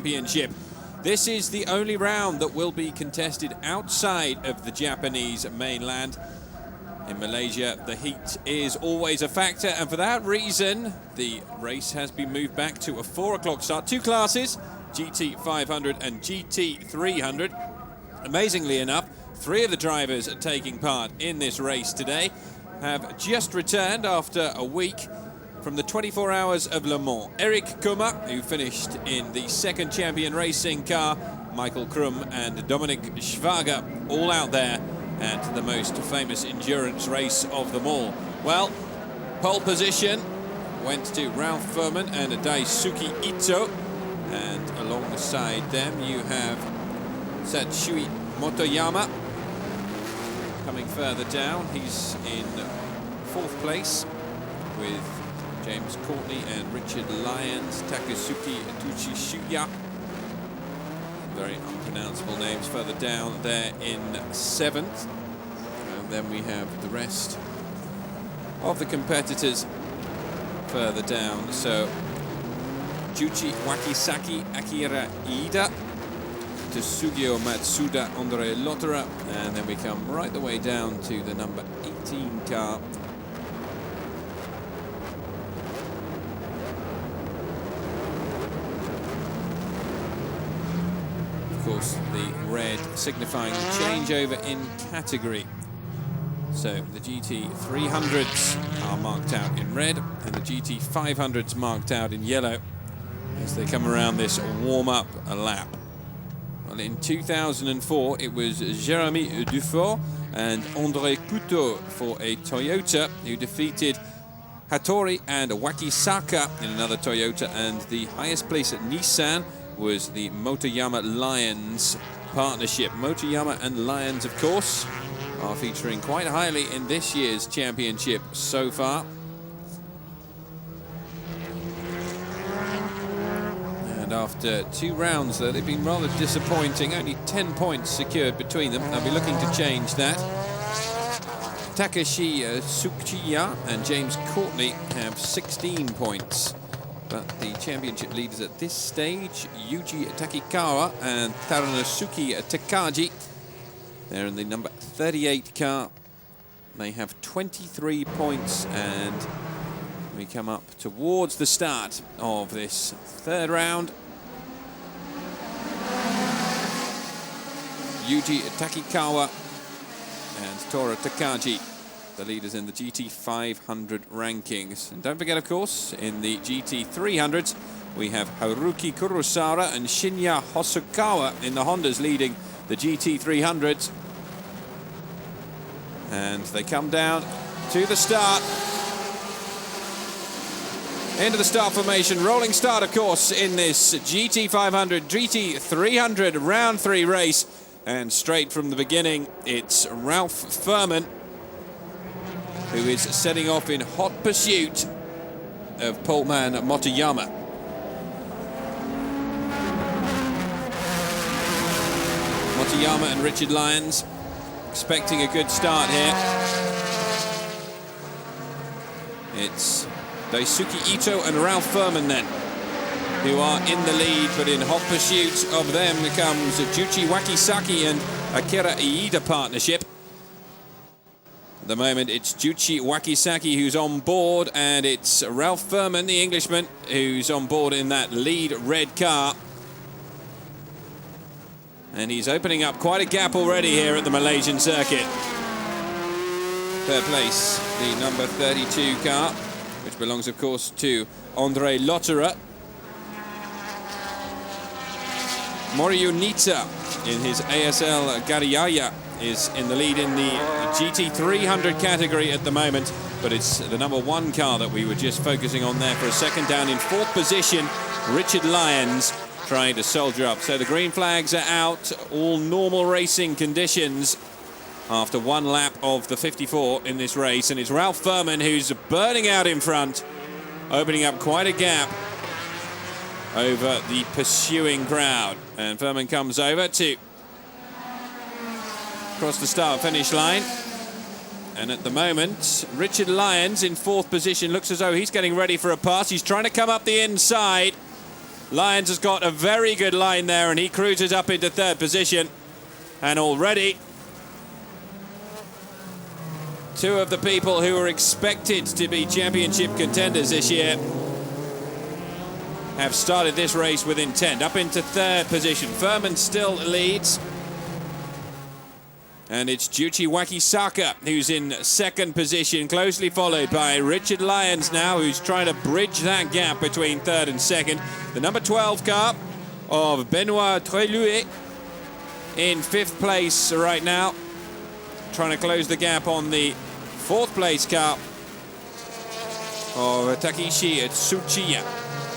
Championship. This is the only round that will be contested outside of the Japanese mainland. In Malaysia, the heat is always a factor, and for that reason, the race has been moved back to a 4 o'clock start. Two classes, GT 500 and GT 300. Amazingly enough, three of the drivers taking part in this race today have just returned after a week from the 24 hours of Le Mans. Eric Kummer, who finished in the second champion racing car, Michael Krum and Dominic Schwager, all out there at the most famous endurance race of them all. Well, pole position went to Ralph Furman and Daisuke Ito, and alongside them you have Satsui Motoyama coming further down. He's in fourth place with James Courtney and Richard Lyons, Takasuki Tuchishuya. Very unpronounceable names further down there in seventh. And then we have the rest of the competitors further down. So Juichi Wakisaki, Akira Iida, Tsugio Matsuda, Andre Lotterer, and then we come right the way down to the number 18 car. Of course, the red signifying the changeover in category. So the GT 300s are marked out in red and the GT 500s marked out in yellow as they come around this warm-up lap. Well, in 2004, it was Jérémy Dufort and André Couteau for a Toyota who defeated Hattori and Wakisaka in another Toyota, and the highest place at Nissan was the Motoyama Lions partnership. Motoyama and Lions, of course, are featuring quite highly in this year's championship so far. And after two rounds, though, they've been rather disappointing. Only 10 points secured between them. They'll be looking to change that. Takashi Tsuchiya and James Courtney have 16 points. But the championship leaders at this stage, Yuji Takikawa and Taranasuke Takagi, they're in the number 38 car. They have 23 points, and we come up towards the start of this third round. Yuji Takikawa and Tora Takagi, the leaders in the GT 500 rankings. And don't forget, of course, in the GT 300s, we have Haruki Kurosawa and Shinya Hosokawa in the Hondas leading the GT 300s. And they come down to the start. Into the start formation. Rolling start, of course, in this GT 500, GT 300 round 3 race. And straight from the beginning, it's Ralph Furman, who is setting off in hot pursuit of poleman Motoyama. Motoyama and Richard Lyons expecting a good start here. It's Daisuke Ito and Ralph Furman then, who are in the lead, but in hot pursuit of them comes Juichi Wakisaki and Akira Iida partnership. At the moment, it's Juichi Wakisaki who's on board, and it's Ralph Furman, the Englishman, who's on board in that lead red car. And he's opening up quite a gap already here at the Malaysian circuit. Third place, the number 32 car, which belongs, of course, to Andre Lotterer. Moriyu Nita in his ASL Gariyaya is in the lead in the GT 300 category at the moment, but it's the number 1 car that we were just focusing on there for a second. Down in fourth position, Richard Lyons trying to soldier up. So the green flags are out, all normal racing conditions after one lap of the 54 in this race, and it's Ralph Furman who's burning out in front, opening up quite a gap over the pursuing crowd. And Furman comes over to cross the start-finish line. And at the moment, Richard Lyons in fourth position. Looks as though he's getting ready for a pass. He's trying to come up the inside. Lyons has got a very good line there, and he cruises up into third position. And already, two of the people who were expected to be championship contenders this year have started this race with intent. Up into third position. Furman still leads. And it's Juichi Wakisaka who's in second position, closely followed by Richard Lyons now, who's trying to bridge that gap between third and second. The number 12 car of Benoit Treluet in fifth place right now, trying to close the gap on the fourth place car of Takeshi Tsuchiya.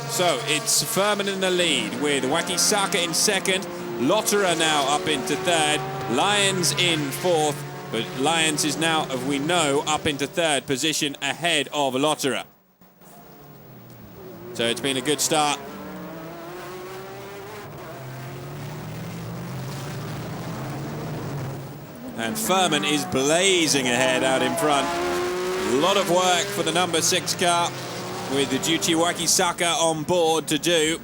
So it's Furman in the lead with Wakisaka in second, Lotterer now up into third, Lyons in fourth, but Lyons is now, as we know, up into third position ahead of Lotterer. So it's been a good start. And Furman is blazing ahead out in front. A lot of work for the number 6 car with the Juichi Wakisaka on board to do.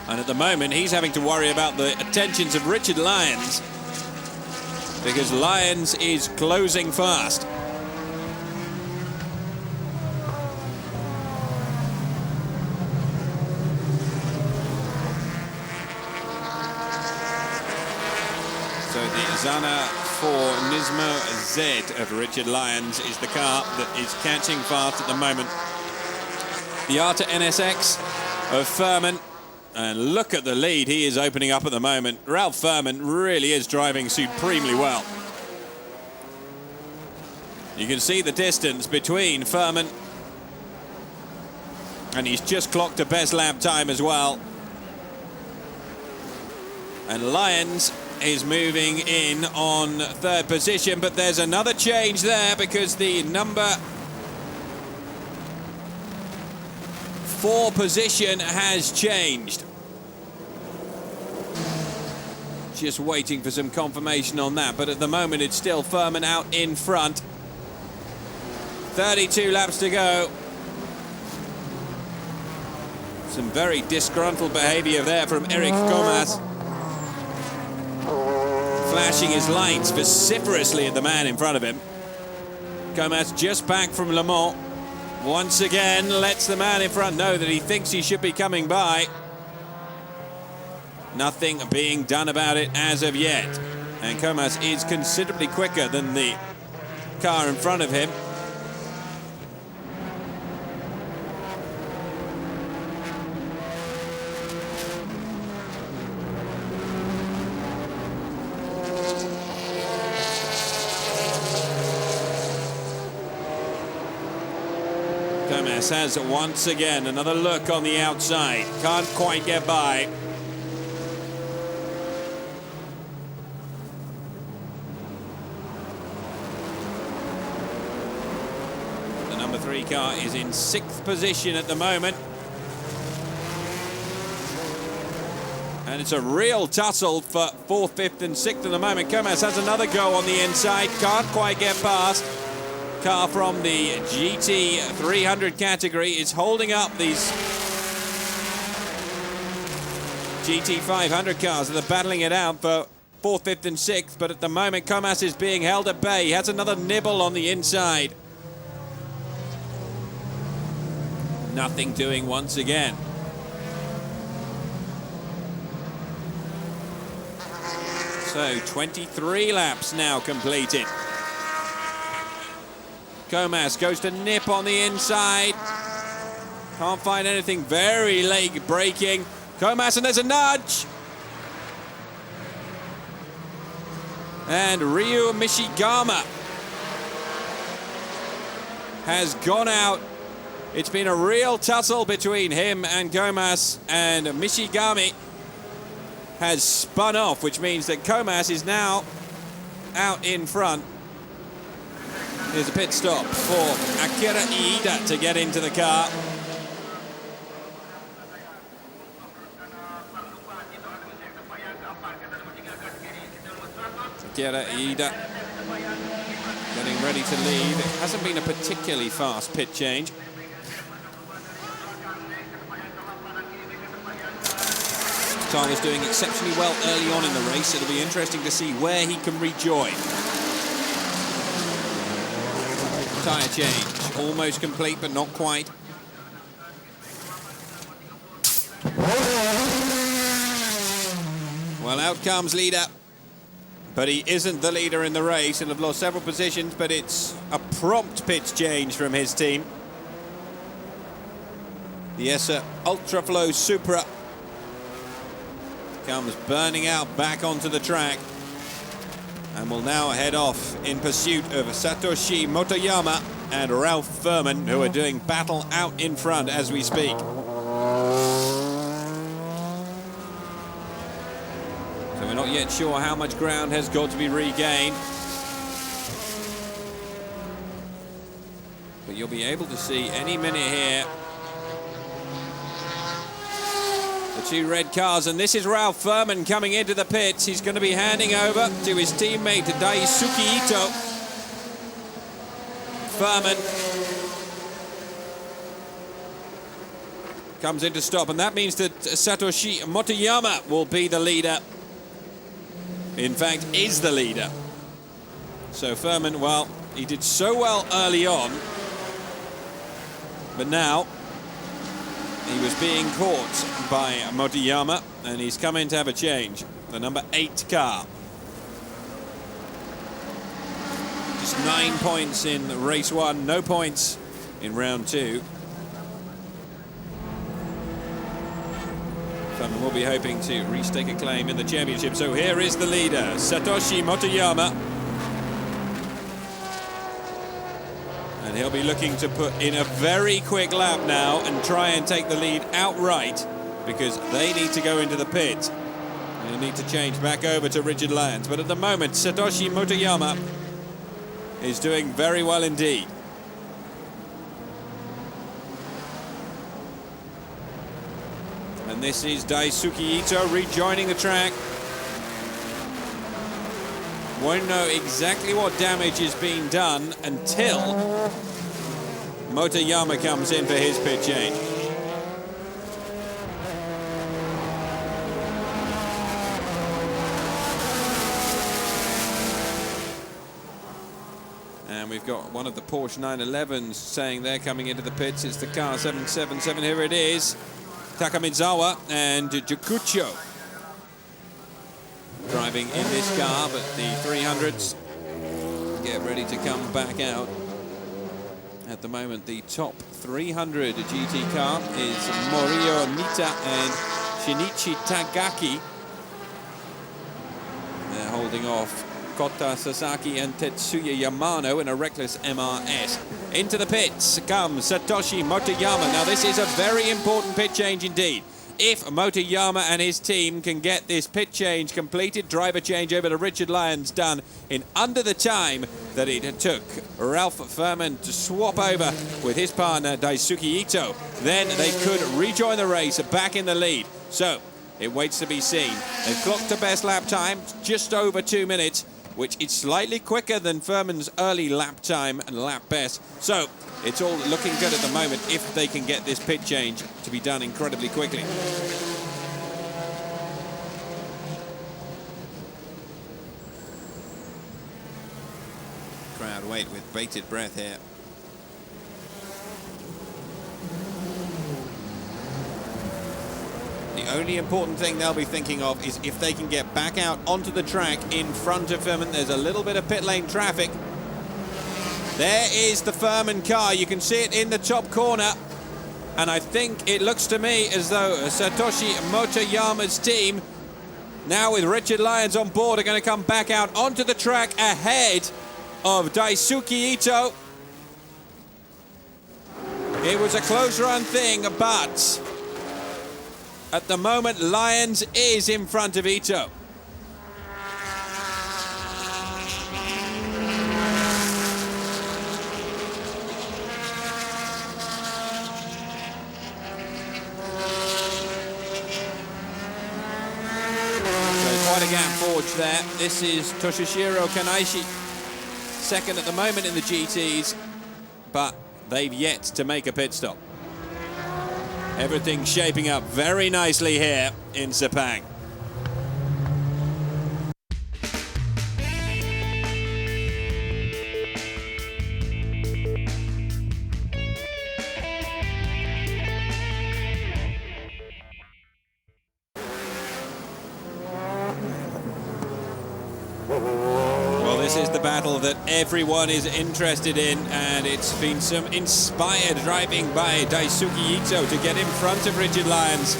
And at the moment, he's having to worry about the attentions of Richard Lyons, because Lyons is closing fast. So the Zana 4 Nismo Z of Richard Lyons is the car that is catching fast at the moment. The Arta NSX of Furman. And look at the lead he is opening up at the moment. Ralph Furman really is driving supremely well. You can see the distance between Furman, and he's just clocked a best lap time as well. And Lyons is moving in on third position, but there's another change there because the number 4 position has changed. Just waiting for some confirmation on that, but at the moment it's still Furman out in front. 32 laps to go. Some very disgruntled behavior there from Eric Comas, flashing his lights vociferously at the man in front of him. Comas just back from Le Mans. Once again lets the man in front know that he thinks he should be coming by. Nothing being done about it as of yet. And Comas is considerably quicker than the car in front of him. Comas has once again another look on the outside. Can't quite get by. The number 3 car is in 6th position at the moment. And it's a real tussle for 4th, 5th and 6th at the moment. Comas has another go on the inside. Can't quite get past. Car from the GT 300 category is holding up these GT 500 cars that are battling it out for 4th, 5th and 6th, but at the moment Comas is being held at bay. He has another nibble on the inside. Nothing doing once again. So 23 laps now completed. Comas goes to nip on the inside. Can't find anything. Very late braking. Comas, and there's a nudge. And Ryu Mishigama has gone out. It's been a real tussle between him and Comas, and Mishigami has spun off, which means that Comas is now out in front. Here's a pit stop for Akira Iida to get into the car. Akira Iida getting ready to leave. It hasn't been a particularly fast pit change. car was doing exceptionally well early on in the race. It'll be interesting to see where he can rejoin. Tyre change, almost complete, but not quite. Well, out comes leader. But he isn't the leader in the race. He'll have lost several positions, but it's a prompt pitch change from his team. The ESSA Ultraflow Supra comes burning out back onto the track and will now head off in pursuit of Satoshi Motoyama and Ralph Furman, who are doing battle out in front as we speak. So we're not yet sure how much ground has got to be regained. But you'll be able to see any minute here the two red cars, and this is Ralph Furman coming into the pits. He's going to be handing over to his teammate Daisuke Ito. Furman comes in to stop, and that means that Satoshi Motoyama will be the leader. In fact, is the leader. So Furman, well, he did so well early on, but now he was being caught by Motoyama, and he's come in to have a change. The number 8 car. Just 9 points in race 1, no points in round 2. Furman will be hoping to restake a claim in the championship. So here is the leader, Satoshi Motoyama. And he'll be looking to put in a very quick lap now and try and take the lead outright, because they need to go into the pit. They need to change back over to Richard Lyons. But at the moment, Satoshi Motoyama is doing very well indeed. And this is Daisuke Ito rejoining the track. Won't know exactly what damage is being done until Motoyama comes in for his pit change. And we've got one of the Porsche 911s saying they're coming into the pits. It's the car 777. Here it is. Takamizawa and Jakucho driving in this car, but the 300s get ready to come back out. At the moment, the top 300 GT car is Morio Nita and Shinichi Tagaki. They're holding off Kota Sasaki and Tetsuya Yamano in a reckless MRS. Into the pits comes Satoshi Motoyama. Now this is a very important pit change indeed. If Motoyama and his team can get this pit change completed, driver change over to Richard Lyons done in under the time that it took Ralph Furman to swap over with his partner Daisuke Ito, then they could rejoin the race back in the lead. So it waits to be seen. They've clocked the best lap time, just over 2 minutes, which is slightly quicker than Furman's early lap time and lap best. So it's all looking good at the moment if they can get this pit change to be done incredibly quickly. Crowd wait with bated breath here. The only important thing they'll be thinking of is if they can get back out onto the track in front of Furman. There's a little bit of pit lane traffic. There is the Furman car. You can see it in the top corner. And I think it looks to me as though Satoshi Motoyama's team, now with Richard Lyons on board, are going to come back out onto the track ahead of Daisuke Ito. It was a close run thing, but at the moment, Lyons is in front of Ito. Quite a gap forged there. This is Toshishiro Kanaishi, second at the moment in the GTs, but they've yet to make a pit stop. Everything shaping up very nicely here in Sepang. Well, this is the battle that everyone is interested in, and it's been some inspired driving by Daisuke Ito to get in front of Richard Lyons.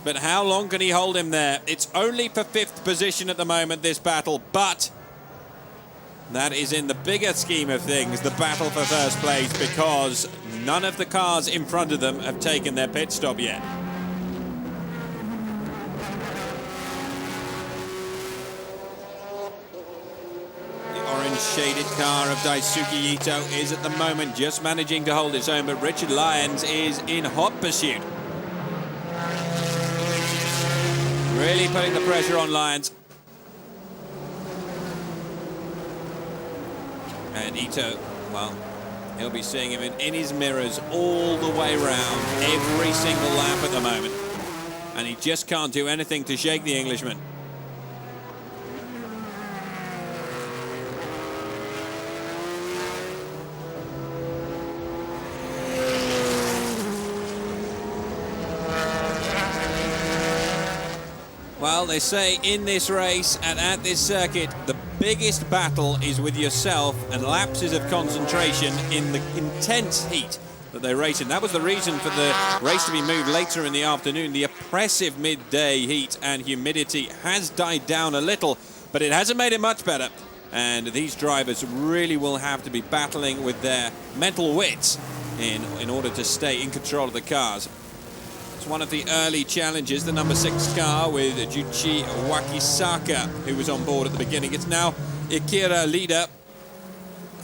But how long can he hold him there? It's only for 5th position at the moment, this battle, but that is in the bigger scheme of things, the battle for first place, because none of the cars in front of them have taken their pit stop yet. Shaded car of Daisuke Ito is at the moment just managing to hold its own, but Richard Lyons is in hot pursuit. Really putting the pressure on Lyons. And Ito, well, he'll be seeing him in his mirrors all the way round, every single lap at the moment. And he just can't do anything to shake the Englishman. Well, they say in this race and at this circuit, the biggest battle is with yourself and lapses of concentration in the intense heat that they race in. That was the reason for the race to be moved later in the afternoon. The oppressive midday heat and humidity has died down a little, but it hasn't made it much better. And these drivers really will have to be battling with their mental wits in order to stay in control of the cars. One of the early challenges, the number 6 car with Juichi Wakisaka, who was on board at the beginning. It's now Ikira Leader,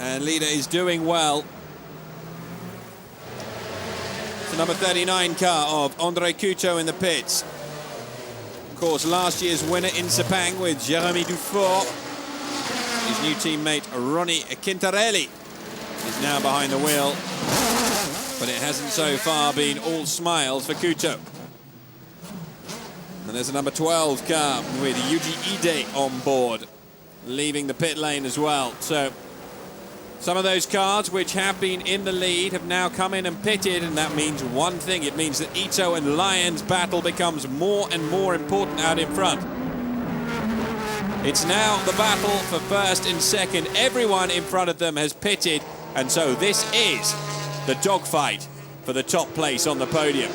and Leader is doing well. It's the number 39 car of Andre Couto in the pits. Of course, last year's winner in Sepang with Jeremy Dufour. His new teammate, Ronnie Quintarelli, is now behind the wheel. But it hasn't so far been all smiles for Couto. And there's a number 12 car with Yuji Ide on board, leaving the pit lane as well. So some of those cars which have been in the lead have now come in and pitted, and that means one thing. It means that Ito and Lyons' battle becomes more and more important out in front. It's now the battle for first and second. Everyone in front of them has pitted, and so this is the dogfight for the top place on the podium.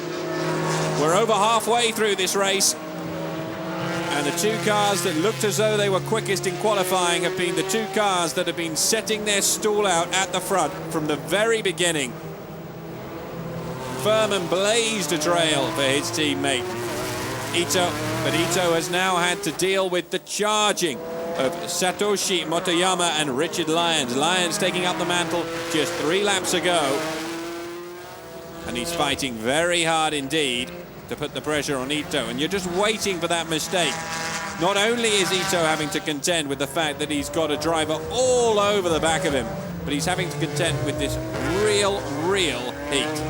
We're over halfway through this race, and the 2 cars that looked as though they were quickest in qualifying have been the 2 cars that have been setting their stall out at the front from the very beginning. Furman blazed a trail for his teammate Ito, but Ito has now had to deal with the charging of Satoshi Motoyama and Richard Lyons. Lyons taking up the mantle just 3 laps ago. And he's fighting very hard indeed to put the pressure on Ito. And you're just waiting for that mistake. Not only is Ito having to contend with the fact that he's got a driver all over the back of him, but he's having to contend with this real heat.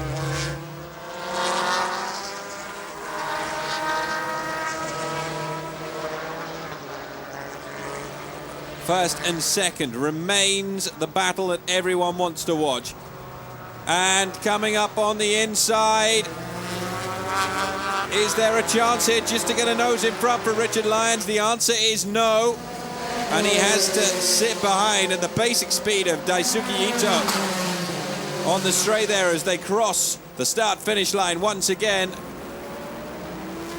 First and second remains the battle that everyone wants to watch. And coming up on the inside, is there a chance here just to get a nose in front for Richard Lyons? The answer is no. And he has to sit behind at the basic speed of Daisuke Ito on the straight there as they cross the start-finish line once again.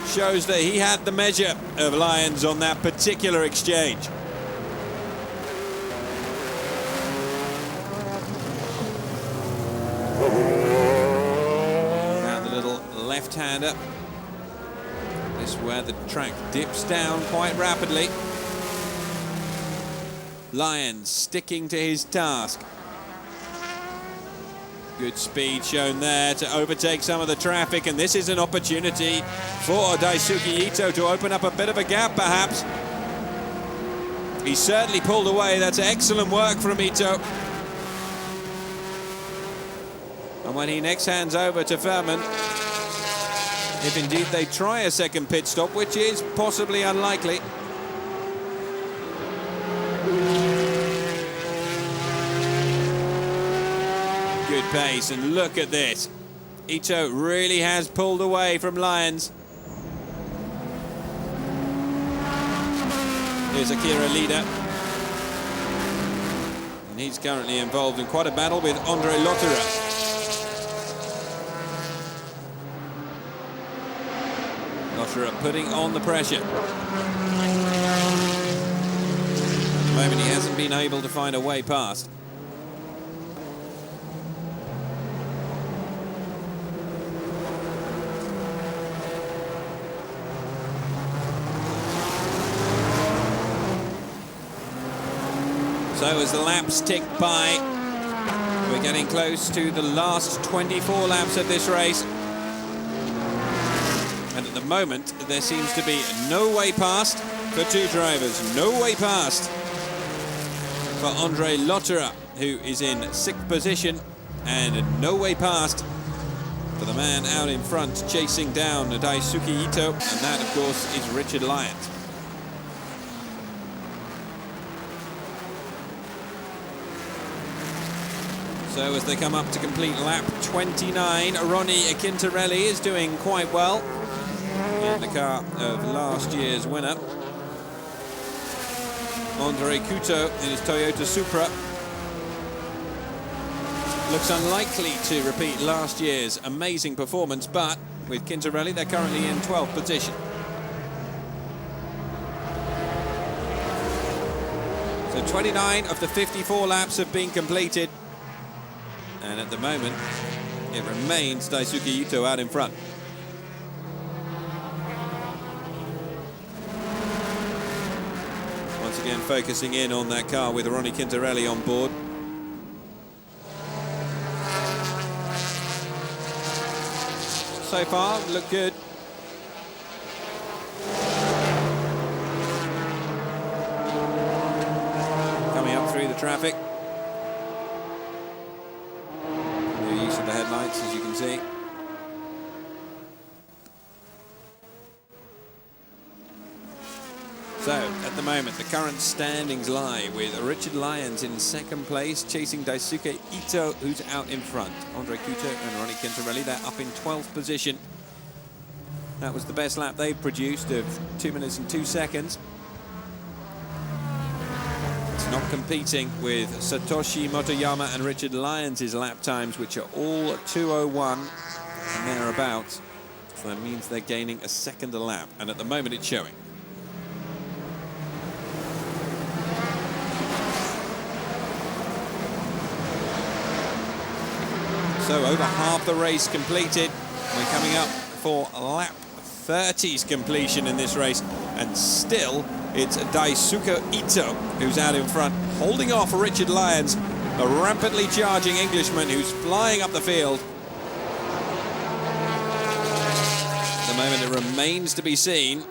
Shows that he had the measure of Lyons on that particular exchange. Now the little left-hander. This is where the track dips down quite rapidly. Lyons sticking to his task. Good speed shown there to overtake some of the traffic, and this is an opportunity for Daisuke Ito to open up a bit of a gap, perhaps. He certainly pulled away. That's excellent work from Ito. And when he next hands over to Furman, if indeed they try a second pit stop, which is possibly unlikely. Good pace, and look at this. Ito really has pulled away from Lyons. Here's Akira leader. And he's currently involved in quite a battle with Andre Lotterer. Lotterer putting on the pressure. At the moment, he hasn't been able to find a way past. So as the laps tick by, we're getting close to the last 24 laps of this race. And at the moment, there seems to be no way past for two drivers. No way past for Andre Lotterer, who is in 6th position, and no way past for the man out in front chasing down Daisuke Ito, and that, of course, is Richard Lyons. So as they come up to complete lap 29, Ronnie Quintarelli is doing quite well in the car of last year's winner. Andre Couto in his Toyota Supra looks unlikely to repeat last year's amazing performance, but with Quintarelli, they're currently in 12th position. So 29 of the 54 laps have been completed. And at the moment, it remains Daisuke Ito out in front. Once again, focusing in on that car with Ronnie Quintarelli on board. So far, look good. Coming up through the traffic. The headlights, as you can see. So, at the moment, the current standings lie with Richard Lyons in 2nd place, chasing Daisuke Ito, who's out in front. Andre Couto and Ronnie Quintarelli, they're up in 12th position. That was the best lap they've produced of 2 minutes and 2 seconds. Not competing with Satoshi Motoyama and Richard Lyons' lap times, which are all 2:01 and thereabouts. So that means they're gaining a second a lap, and at the moment it's showing. So over half the race completed. We're coming up for lap 30's completion in this race, and still it's Daisuke Ito who's out in front, holding off Richard Lyons, a rapidly charging Englishman who's flying up the field. At the moment, it remains to be seen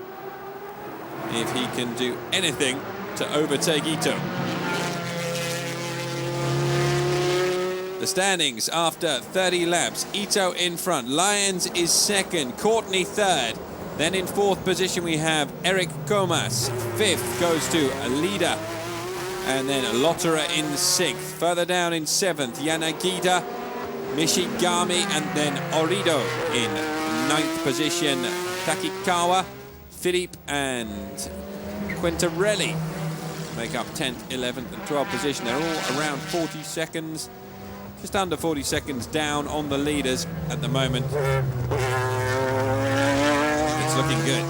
if he can do anything to overtake Ito. The standings after 30 laps: Ito in front, Lyons is 2nd, Courtney 3rd. Then in 4th position we have Eric Comas. 5th goes to a leader. And then Lotterer in 6th. Further down in 7th, Yanagida, Mishigami, and then Orido in 9th position. Takikawa, Philippe, and Quintarelli make up 10th, 11th, and 12th position. They're all around 40 seconds, just under 40 seconds down on the leaders at the moment. It's looking good.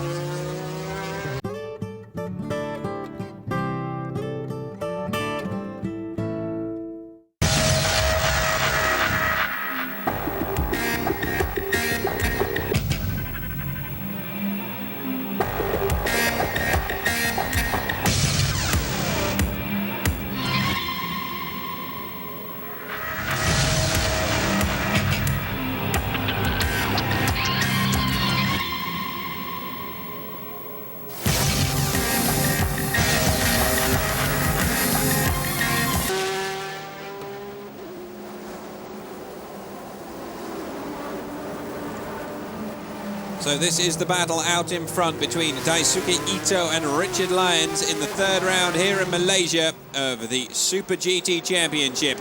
So this is the battle out in front between Daisuke Ito and Richard Lyons in the third round here in Malaysia of the Super GT Championship.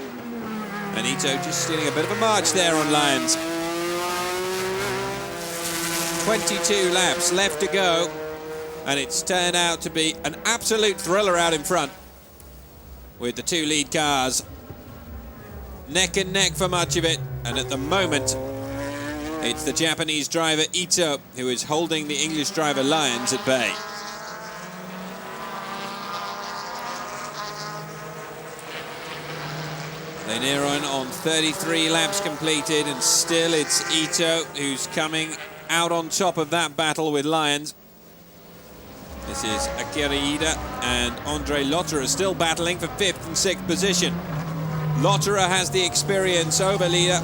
And Ito just stealing a bit of a march there on Lyons. 22 laps left to go, and it's turned out to be an absolute thriller out in front with the two lead cars neck and neck for much of it. And at the moment, it's the Japanese driver Ito who is holding the English driver Lyons at bay. They near on 33 laps completed, and still it's Ito who's coming out on top of that battle with Lyons. This is Akira Ida and Andre Lotterer still battling for 5th and 6th position. Lotterer has the experience over Lida,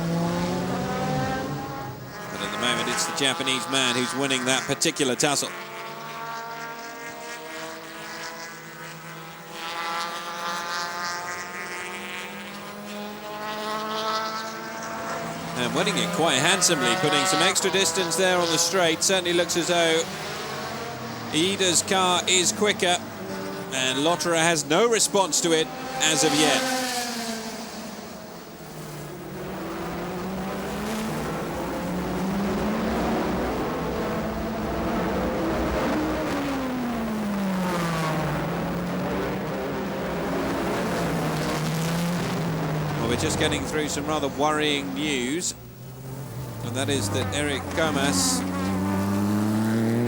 but at the moment it's the Japanese man who's winning that particular tussle. And winning it quite handsomely, putting some extra distance there on the straight. Certainly looks as though Ida's car is quicker, and Lotterer has no response to it as of yet. We're just getting through some rather worrying news, and that is that Eric Comas,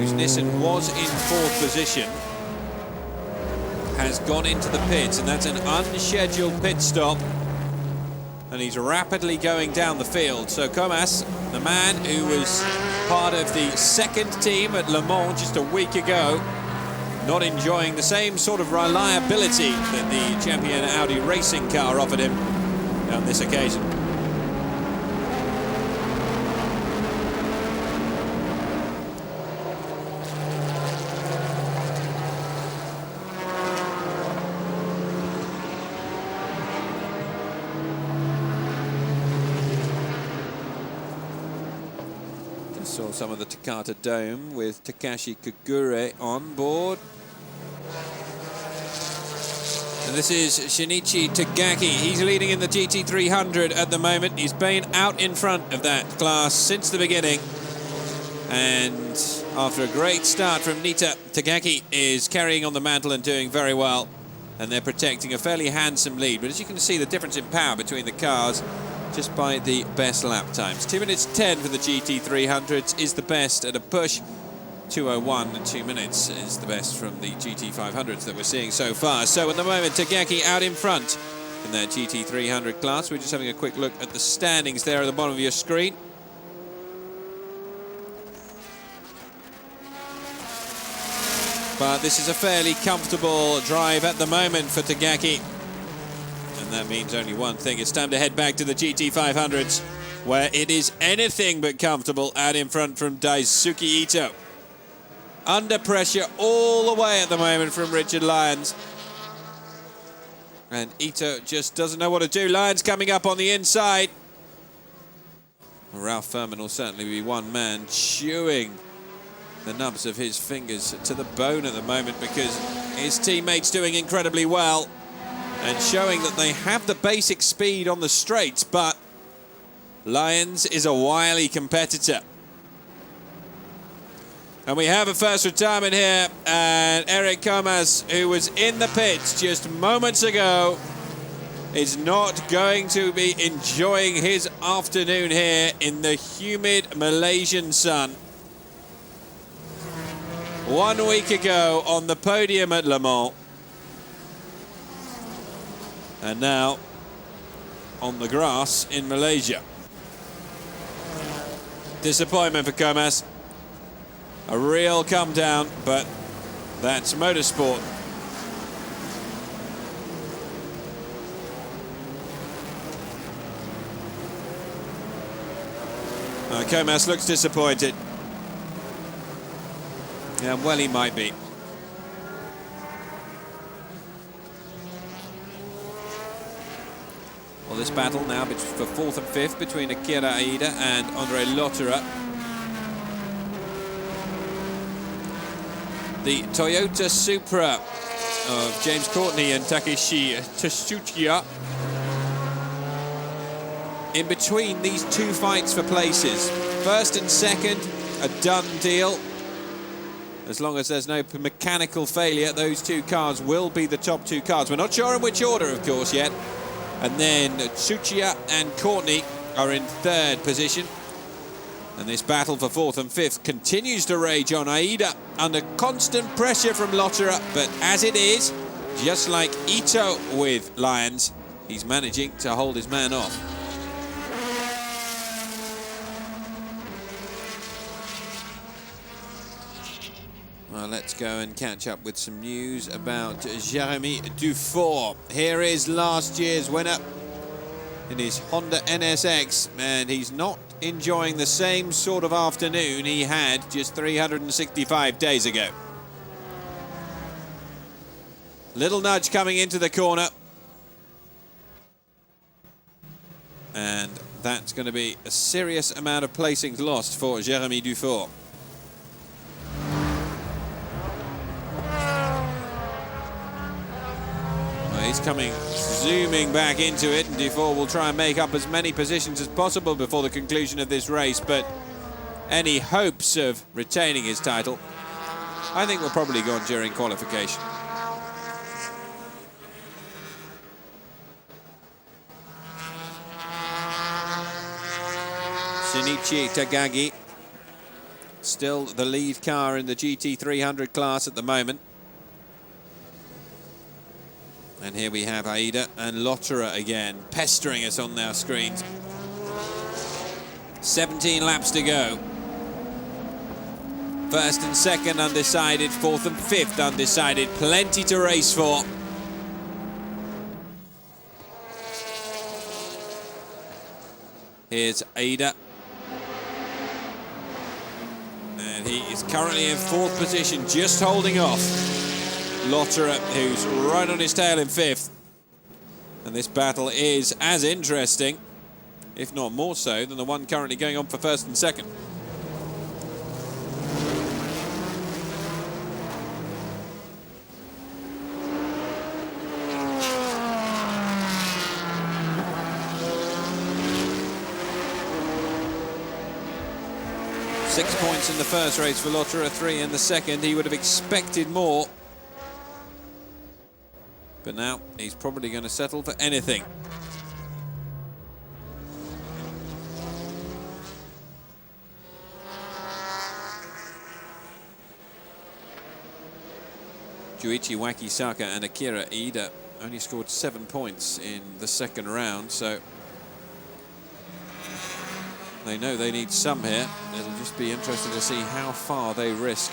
whose Nissan was in 4th position, has gone into the pits, and that's an unscheduled pit stop, and he's rapidly going down the field. So Comas, the man who was part of the 2nd team at Le Mans just a week ago, not enjoying the same sort of reliability that the champion Audi racing car offered him on this occasion. Just saw some of the Takata Dome with Takashi Kagure on board. And this is Shinichi Tagaki. He's leading in the GT300 at the moment. He's been out in front of that class since the beginning. And after a great start from Nita, Tagaki is carrying on the mantle and doing very well. And they're protecting a fairly handsome lead. But as you can see, the difference in power between the cars just by the best lap times. 2 minutes 10 for the GT300s is the best at a push. 2:01 and 2 minutes is the best from the GT500s that we're seeing so far. So at the moment, Tagaki out in front in that GT300 class. We're just having a quick look at the standings there at the bottom of your screen. But this is a fairly comfortable drive at the moment for Tagaki. And that means only one thing. It's time to head back to the GT500s, where it is anything but comfortable out in front from Daisuke Ito. Under pressure all the way at the moment from Richard Lyons. And Ito just doesn't know what to do. Lyons coming up on the inside. Ralph Furman will certainly be one man chewing the nubs of his fingers to the bone at the moment, because his teammate's doing incredibly well and showing that they have the basic speed on the straights, but Lyons is a wily competitor. And we have a first retirement here, and Eric Comas, who was in the pits just moments ago, is not going to be enjoying his afternoon here in the humid Malaysian sun. 1 week ago on the podium at Le Mans, and now on the grass in Malaysia. Disappointment for Comas. A real come down, but that's motorsport. Comas looks disappointed. Yeah, well, he might be. Well, this battle now for 4th and 5th between Akira Aida and Andre Lotterer. The Toyota Supra of James Courtney and Takeshi Tsuchiya. In between these two fights for places. First and second, a done deal. As long as there's no mechanical failure, those two cars will be the top two cars. We're not sure in which order, of course, yet. And then Tsuchiya and Courtney are in third position. And this battle for fourth and fifth continues to rage on. Aida under constant pressure from Lotterer, but as it is, just like Ito with Lyons, he's managing to hold his man off. Well, let's go and catch up with some news about Jérémy Dufour. Here is last year's winner in his Honda NSX, and he's not enjoying the same sort of afternoon he had just 365 days ago. Little nudge coming into the corner. And that's going to be a serious amount of placings lost for Jérémy Dufour. He's coming zooming back into it, and Dufour will try and make up as many positions as possible before the conclusion of this race, but any hopes of retaining his title, I think, will probably go on during qualification. Shinichi Takagi, still the lead car in the GT300 class at the moment. And here we have Aida and Lotterer again, pestering us on our screens. 17 laps to go. First and second undecided, fourth and fifth undecided. Plenty to race for. Here's Aida. And he is currently in fourth position, just holding off Lotterer, who's right on his tail in fifth. And this battle is as interesting, if not more so, than the one currently going on for first and second. Six points in the first race for Lotterer, 3 in the second. He would have expected more. But now he's probably going to settle for anything. Juichi Wakisaka and Akira Ida only scored 7 points in the second round, so they know they need some here. It'll just be interesting to see how far they risk.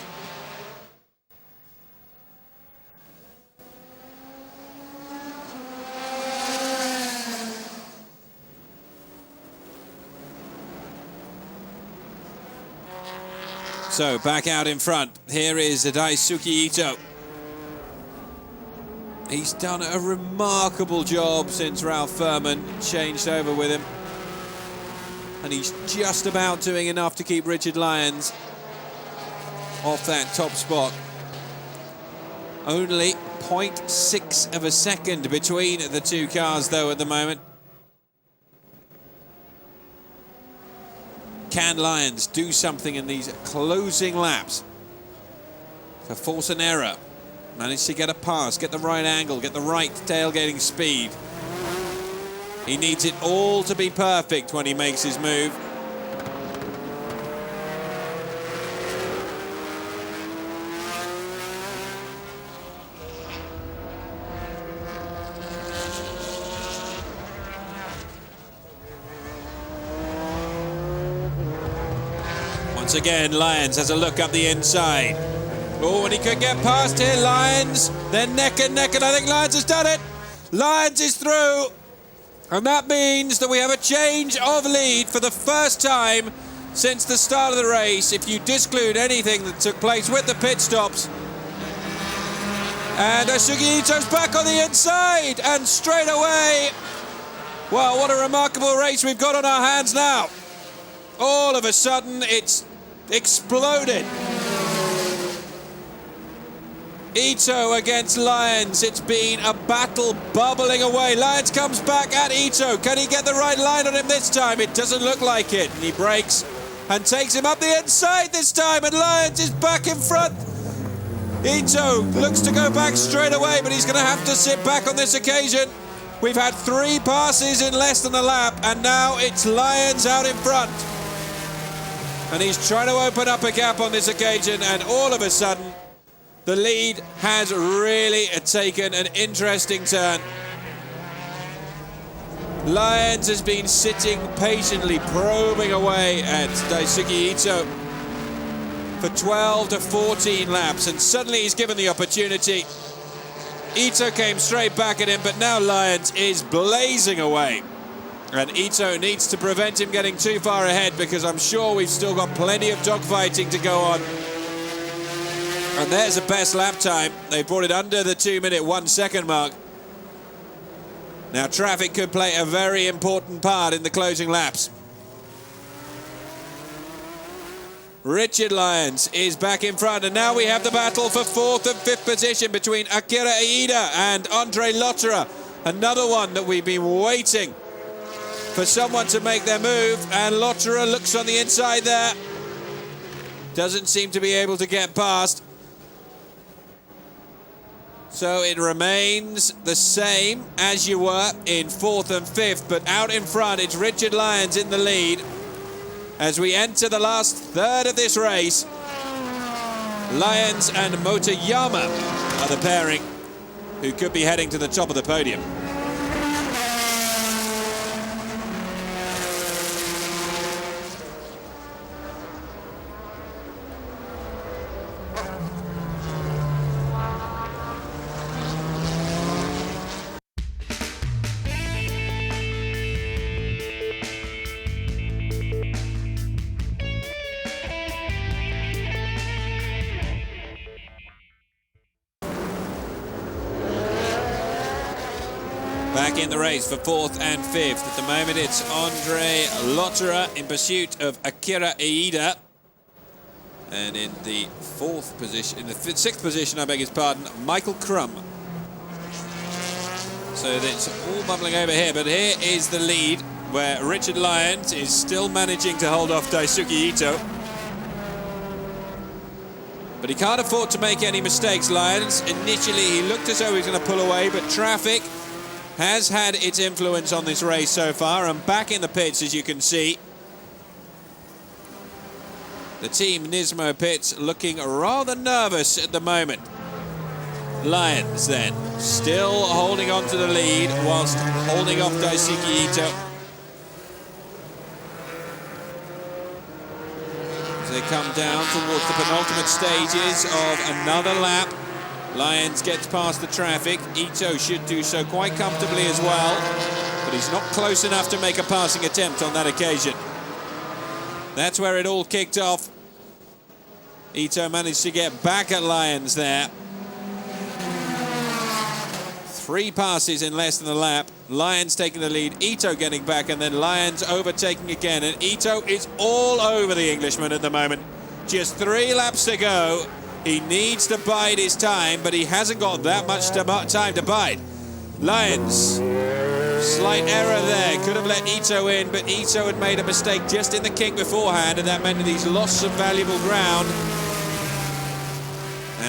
So back out in front, here is Daisuke Ito. He's done a remarkable job since Ralph Furman changed over with him. And he's just about doing enough to keep Richard Lyons off that top spot. Only 0.6 of a second between the two cars, though, at the moment. Can Lyons do something in these closing laps to force an error? Manage to get a pass, get the right angle, get the right tailgating speed. He needs it all to be perfect when he makes his move. Once again, Lyons has a look up the inside. Oh, and he could get past here, Lyons. They're neck and neck, and I think Lyons has done it. Lyons is through. And that means that we have a change of lead for the first time since the start of the race, if you disclude anything that took place with the pit stops. And Daisuke Ito's back on the inside, and straight away, well, what a remarkable race we've got on our hands now. All of a sudden, it's exploded. Ito against Lyons. It's been a battle bubbling away. Lyons comes back at Ito. Can he get the right line on him this time? It doesn't look like it. And he brakes and takes him up the inside this time. And Lyons is back in front. Ito looks to go back straight away, but he's going to have to sit back on this occasion. We've had 3 passes in less than a lap, and now it's Lyons out in front. And he's trying to open up a gap on this occasion, and all of a sudden, the lead has really taken an interesting turn. Lyons has been sitting patiently, probing away at Daisuke Ito for 12 to 14 laps, and suddenly he's given the opportunity. Ito came straight back at him, but now Lyons is blazing away. And Ito needs to prevent him getting too far ahead, because I'm sure we've still got plenty of dogfighting to go on. And there's a best lap time. They brought it under the 2-minute 1 second mark. Now traffic could play a very important part in the closing laps. Richard Lyons is back in front, and now we have the battle for 4th and 5th position between Akira Iida and Andre Lotterer. Another one that we've been waiting for someone to make their move, and Lotterer looks on the inside there. Doesn't seem to be able to get past. So it remains the same as you were in 4th and 5th, but out in front it's Richard Lyons in the lead. As we enter the last third of this race, Lyons and Motoyama are the pairing who could be heading to the top of the podium. Back in the race for 4th and 5th. At the moment, it's Andre Lotterer in pursuit of Akira Iida. And in the 4th position, in the 6th position, I beg his pardon, Michael Crum. So it's all bubbling over here, but here is the lead, where Richard Lyons is still managing to hold off Daisuke Ito. But he can't afford to make any mistakes, Lyons. Initially, he looked as though he was going to pull away, but traffic has had its influence on this race so far, and back in the pits, as you can see. The Team Nismo pits looking rather nervous at the moment. Lyons then, still holding on to the lead whilst holding off Daisuke Ito. As they come down towards the penultimate stages of another lap, Lyons gets past the traffic. Ito should do so quite comfortably as well, but he's not close enough to make a passing attempt on that occasion. That's where it all kicked off. Ito managed to get back at Lyons there. 3 passes in less than a lap. Lyons taking the lead, Ito getting back, and then Lyons overtaking again. And Ito is all over the Englishman at the moment. Just 3 laps to go. He needs to bide his time, but he hasn't got that much time to bide. Lyons, slight error there. Could have let Ito in, but Ito had made a mistake just in the kick beforehand, and that meant that he's lost some valuable ground.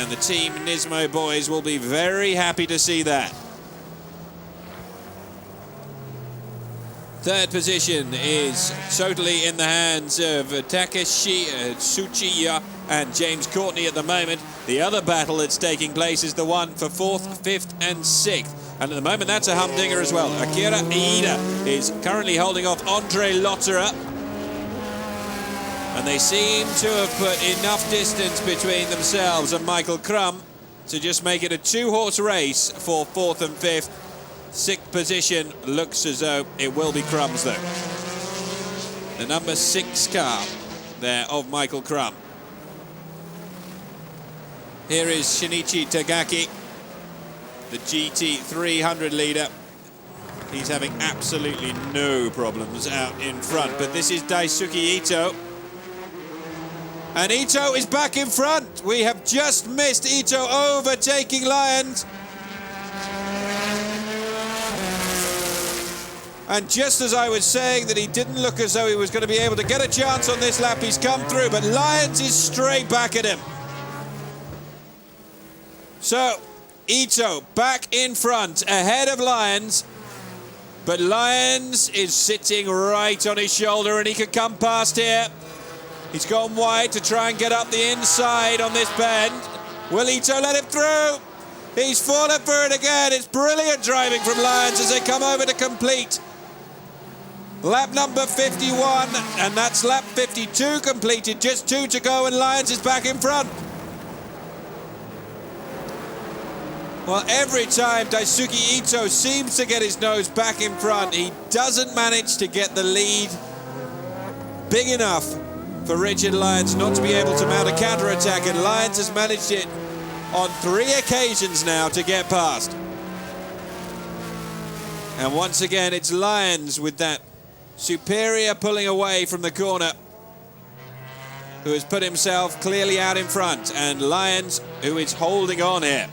And the Team Nismo boys will be very happy to see that. 3rd position is totally in the hands of Takeshi Tsuchiya and James Courtney at the moment. The other battle that's taking place is the one for 4th, 5th and 6th. And at the moment, that's a humdinger as well. Akira Iida is currently holding off Andre Lotterer. And they seem to have put enough distance between themselves and Michael Crum to just make it a 2-horse race for 4th and 5th. 6th position looks as though it will be Crum's though. The number 6 car there of Michael Crum. Here is Shinichi Tagaki, the GT300 leader. He's having absolutely no problems out in front, but this is Daisuke Ito. And Ito is back in front. We have just missed Ito overtaking Lyons. And just as I was saying that he didn't look as though he was going to be able to get a chance on this lap, he's come through, but Lyons is straight back at him. So, Ito back in front, ahead of Lyons, but Lyons is sitting right on his shoulder and he could come past here. He's gone wide to try and get up the inside on this bend. Will Ito let him through? He's fallen for it again. It's brilliant driving from Lyons as they come over to complete lap number 51, and that's lap 52 completed. Just 2 to go and Lyons is back in front. Well, every time Daisuke Ito seems to get his nose back in front, he doesn't manage to get the lead big enough for Richard Lyons not to be able to mount a counter-attack, and Lyons has managed it on 3 occasions now to get past. And once again, it's Lyons with that superior pulling away from the corner who has put himself clearly out in front, and Lyons who is holding on here.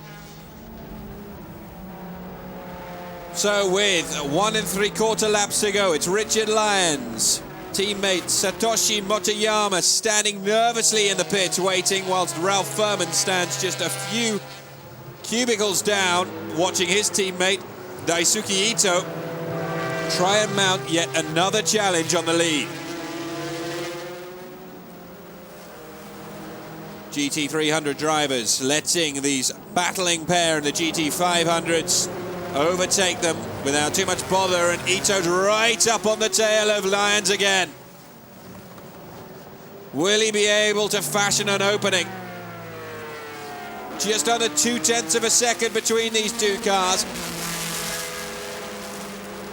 So with 1 3/4 laps to go, it's Richard Lyons, teammate Satoshi Motoyama standing nervously in the pits waiting, whilst Ralph Furman stands just a few cubicles down watching his teammate Daisuke Ito try and mount yet another challenge on the lead. GT300 drivers letting these battling pair in the GT500s overtake them without too much bother, and Ito's right up on the tail of Lyons again. Will he be able to fashion an opening? Just under 0.2 of a second between these two cars.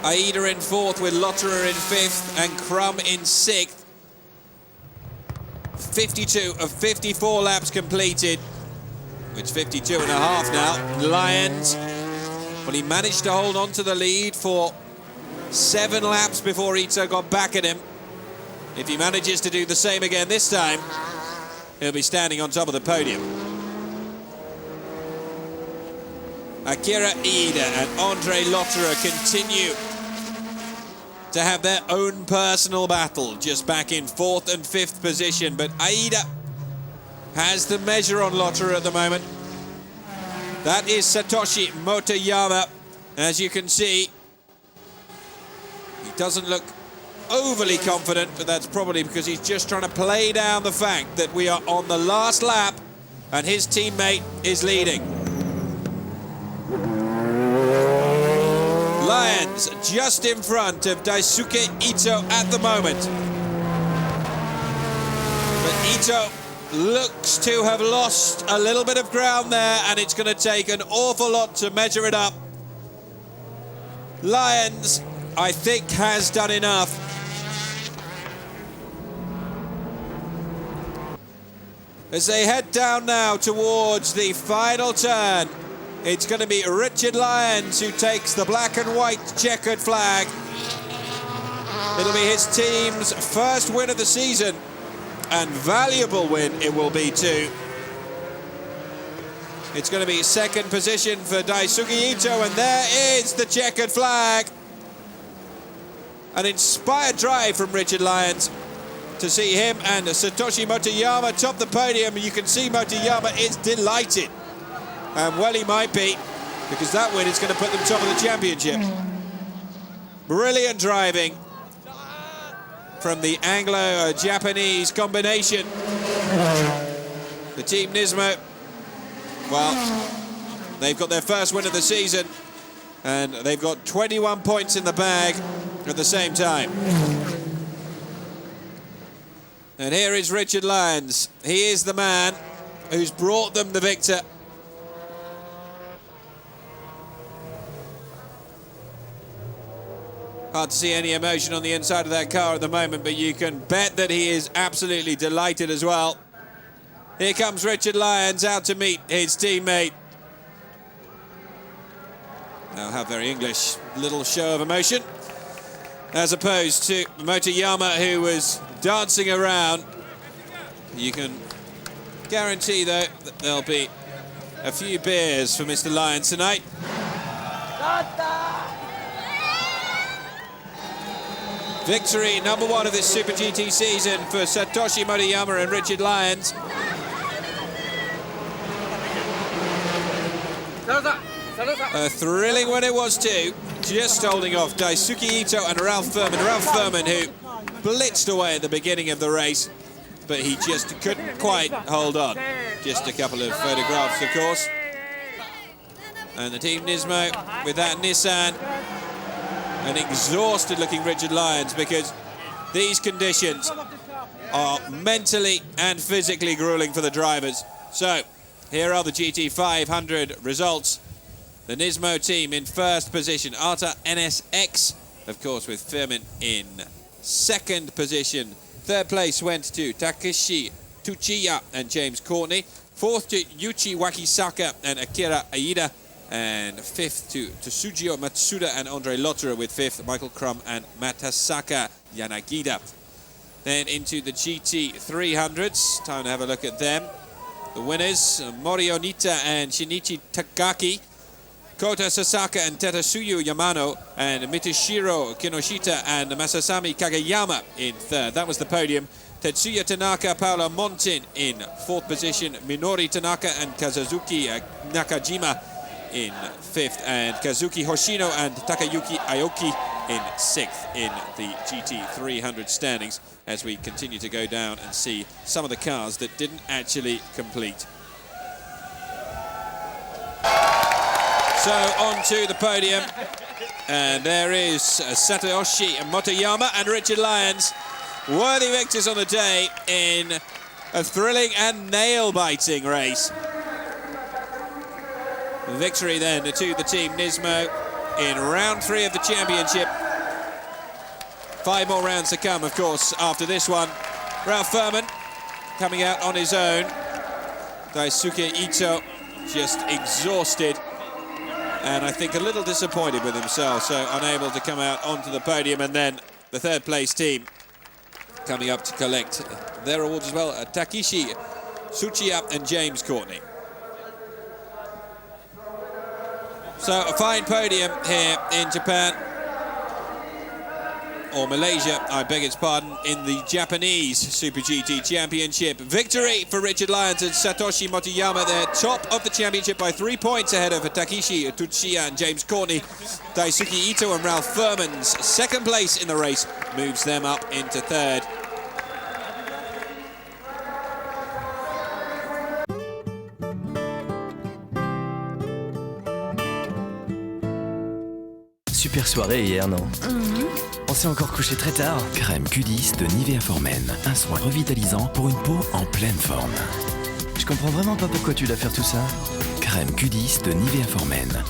Aida in 4th with Lotterer in 5th and Crum in 6th. 52 of 54 laps completed. It's 52 and a half now. Lyons, well, he managed to hold on to the lead for 7 laps before Ito got back at him. If he manages to do the same again this time, he'll be standing on top of the podium. Akira Ida and Andre Lotterer continue to have their own personal battle, just back in 4th and 5th position, but Aida has the measure on Lotterer at the moment. That is Satoshi Motoyama. As you can see, he doesn't look overly confident, but that's probably because he's just trying to play down the fact that we are on the last lap and his teammate is leading. Lyons just in front of Daisuke Ito at the moment. But Ito looks to have lost a little bit of ground there, and it's going to take an awful lot to measure it up. Lyons, I think, has done enough. As they head down now towards the final turn, it's going to be Richard Lyons who takes the black and white checkered flag. It'll be his team's first win of the season, and valuable win it will be too. It's going to be 2nd position for Daisuke Ito, and there is the checkered flag. An inspired drive from Richard Lyons to see him and Satoshi Motoyama top the podium. You can see Motoyama is delighted. And well, he might be, because that win is going to put them top of the championship. Brilliant driving from the Anglo-Japanese combination. The Team Nismo, well, they've got their first win of the season, and they've got 21 points in the bag at the same time. And here is Richard Lyons. He is the man who's brought them the victor. Hard to see any emotion on the inside of that car at the moment, but you can bet that he is absolutely delighted as well. Here comes Richard Lyons out to meet his teammate. Now, how very English, little show of emotion, as opposed to Motoyama, who was dancing around. You can guarantee, though, that there'll be a few beers for Mr. Lyons tonight. Victory number 1 of this Super GT season for Satoshi Moriyama and Richard Lyons. A thrilling one it was too, just holding off Daisuke Ito and Ralph Furman. Ralph Furman, who blitzed away at the beginning of the race, but he just couldn't quite hold on. Just a couple of photographs, of course. And the Team Nismo with that Nissan. An exhausted-looking Richard Lyons, because these conditions are mentally and physically grueling for the drivers. So, here are the GT 500 results. The Nismo team in first position, Arta NSX, of course, with Firmin in second position. Third place went to Takeshi Tsuchiya and James Courtney. Fourth to Yuichi Wakisaka and Akira Aida. And fifth to Tsujio Matsuda and Andre Lotterer, with fifth Michael Crum and Matasaka Yanagida. Then into the GT 300s, time to have a look at them. The winners, Mori Onita and Shinichi Takaki, Kota Sasaka and Tetsuya Yamano, and Mitsushiro Kinoshita and Masasami Kagayama in third. That was the podium. Tetsuya Tanaka, Paolo Montin in fourth position, Minori Tanaka and Kazuki Nakajima in fifth, and Kazuki Hoshino and Takayuki Aoki in sixth in the GT 300 standings, as we continue to go down and see some of the cars that didn't actually complete. So on to the podium, and there is Satoshi Motoyama and Richard Lyons, worthy victors on the day in a thrilling and nail-biting race. Victory then to the Team Nismo in round 3 of the championship. 5 more rounds to come, of course, after this one. Ralph Furman coming out on his own. Daisuke Ito just exhausted, and I think a little disappointed with himself, so unable to come out onto the podium. And then the third place team coming up to collect their awards as well, Takeshi Tsuchiya and James Courtney. So a fine podium here in Japan, or Malaysia, I beg its pardon, in the Japanese Super GT Championship. Victory for Richard Lyons and Satoshi Motoyama. They're top of the championship by 3 points ahead of Takeshi Tsuchiya and James Courtney. Daisuke Ito and Ralph Furman's second place in the race moves them up into third. Super soirée hier, non? On s'est encore couché très tard. Crème Q10 de Nivea Formen. Un soin revitalisant pour une peau en pleine forme. Je comprends vraiment pas pourquoi tu dois faire tout ça. Crème Q10 de Nivea Formen.